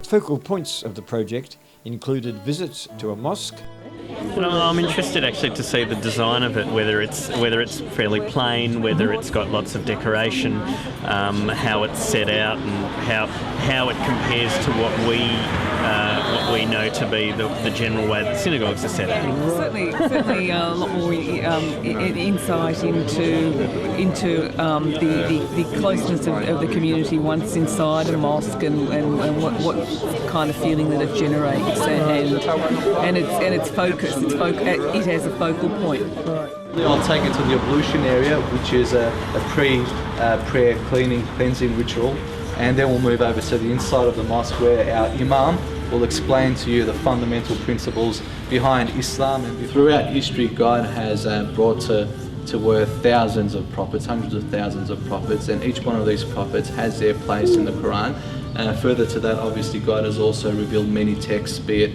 Focal points of the project included visits to a mosque. Well, I'm interested actually to see the design of it, whether it's fairly plain, whether it's got lots of decoration, how it's set out, and how it compares to what we know to be the general way that synagogues are set out. Certainly a lot more insight into the closeness of the community once inside a mosque, and what kind of feeling that it generates, and its focus. It has a focal point. I'll take it to the ablution area, which is a pre-prayer cleansing ritual, and then we'll move over to the inside of the mosque where our imam will explain to you the fundamental principles behind Islam. And throughout history, God has brought to worth thousands of prophets, hundreds of thousands of prophets, and each one of these prophets has their place in the Quran. Further to that, obviously, God has also revealed many texts, be it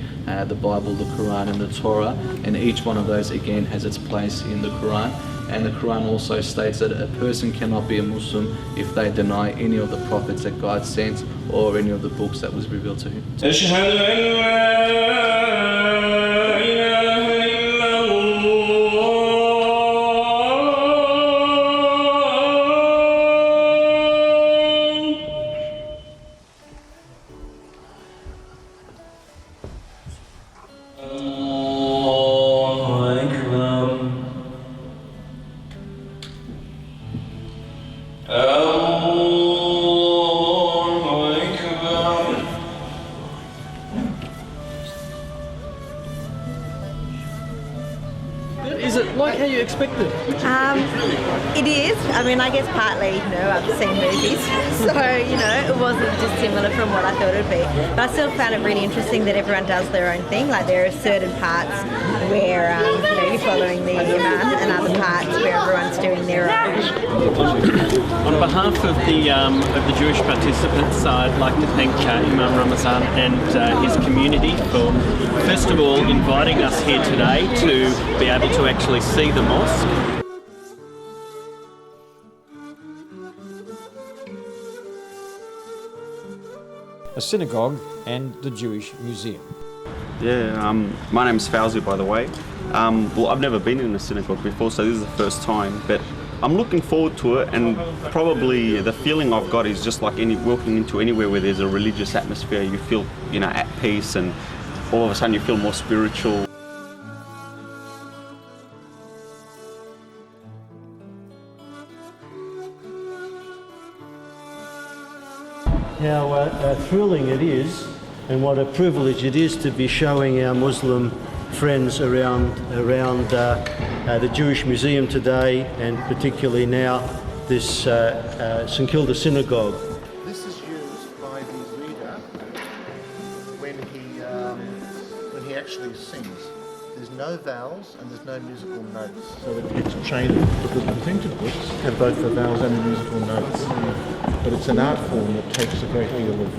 the Bible, the Quran, and the Torah, and each one of those, again, has its place in the Quran. And the Quran also states that a person cannot be a Muslim if they deny any of the prophets that God sent or any of the books that was revealed to him. Is it like how you expected? It is. I mean, I guess partly, I've seen movies, so, it wasn't dissimilar from what I thought it would be. But I still found it really interesting that everyone does their own thing. Like, there are certain parts where, you're following the imam, and other parts where everyone's doing their own. On behalf of the Jewish participants, I'd like to thank Imam Ramazan and his community for, first of all, inviting us here today to be able to actually see the mosque. A synagogue and the Jewish Museum. Yeah, my name's Fauzi, by the way. Well, I've never been in a synagogue before, so this is the first time, but I'm looking forward to it, and probably the feeling I've got is just like walking into anywhere where there's a religious atmosphere. You feel, at peace, and all of a sudden you feel more spiritual. How thrilling it is, and what a privilege it is to be showing our Muslim friends around the Jewish Museum today, and particularly now this St Kilda Synagogue. This is used by the reader when he actually sings. There's no vowels and there's no musical notes. So it's trained, because the printed books have both the vowels and the musical notes. But it's an art form that takes a great deal of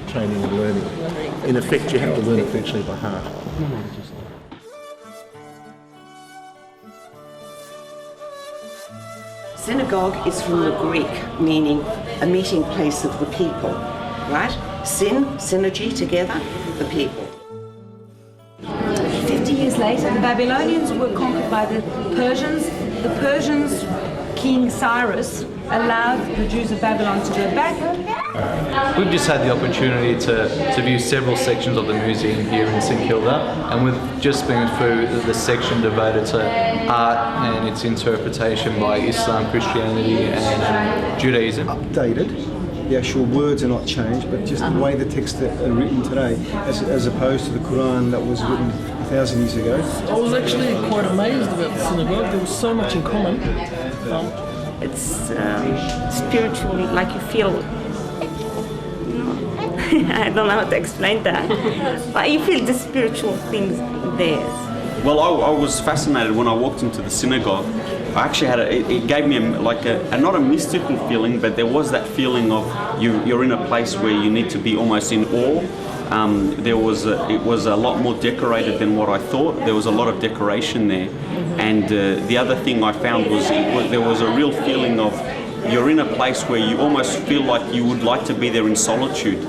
training and learning. In effect, you have to learn it virtually by heart. Synagogue is from the Greek, meaning a meeting place of the people, right? Synergy, together, the people. 50 years later, the Babylonians were conquered by the Persians. The Persians, King Cyrus, allowed the Jews of Babylon to go back. We've just had the opportunity to view several sections of the museum here in St Kilda, and we've just been through the section devoted to art and its interpretation by Islam, Christianity and Judaism. Updated. The actual words are not changed, but just the way the texts are written today, as opposed to the Quran that was written 1,000 years ago. I was actually quite amazed about the synagogue. There was so much in common. It's spiritually, like you feel, I don't know how to explain that, but you feel the spiritual things there. Well, I was fascinated when I walked into the synagogue. I actually had it gave me not a mystical feeling, but there was that feeling of you're in a place where you need to be almost in awe. It was a lot more decorated than what I thought. There was a lot of decoration there, and the other thing I found was there was a real feeling of you're in a place where you almost feel like you would like to be there in solitude.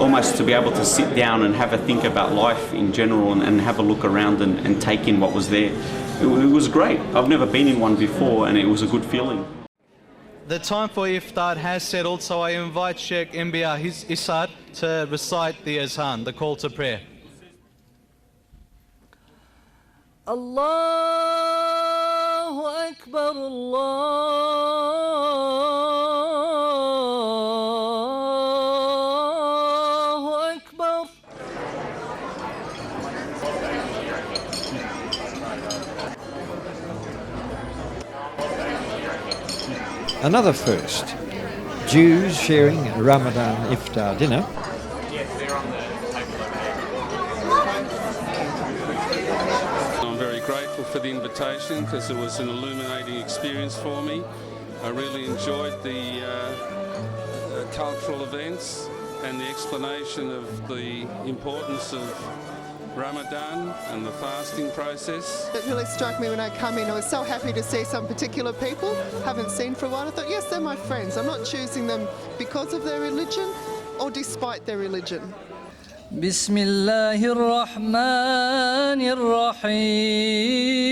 almost to be able to sit down and have a think about life in general and have a look around and take in what was there. It was great. I've never been in one before, and it was a good feeling. The time for iftar has settled, so I invite Sheikh Mbia Isar to recite the azan, the call to prayer. Allahu Akbar, Allahu Akbar. Another first. Jews sharing a Ramadan iftar dinner. I'm very grateful for the invitation because it was an illuminating experience for me. I really enjoyed the cultural events and the explanation of the importance of Ramadan and the fasting process. It really struck me when I come in. I was so happy to see some particular people haven't seen for a while. I thought, yes, they're my friends. I'm not choosing them because of their religion or despite their religion. Bismillahir Rahmanir Rahim.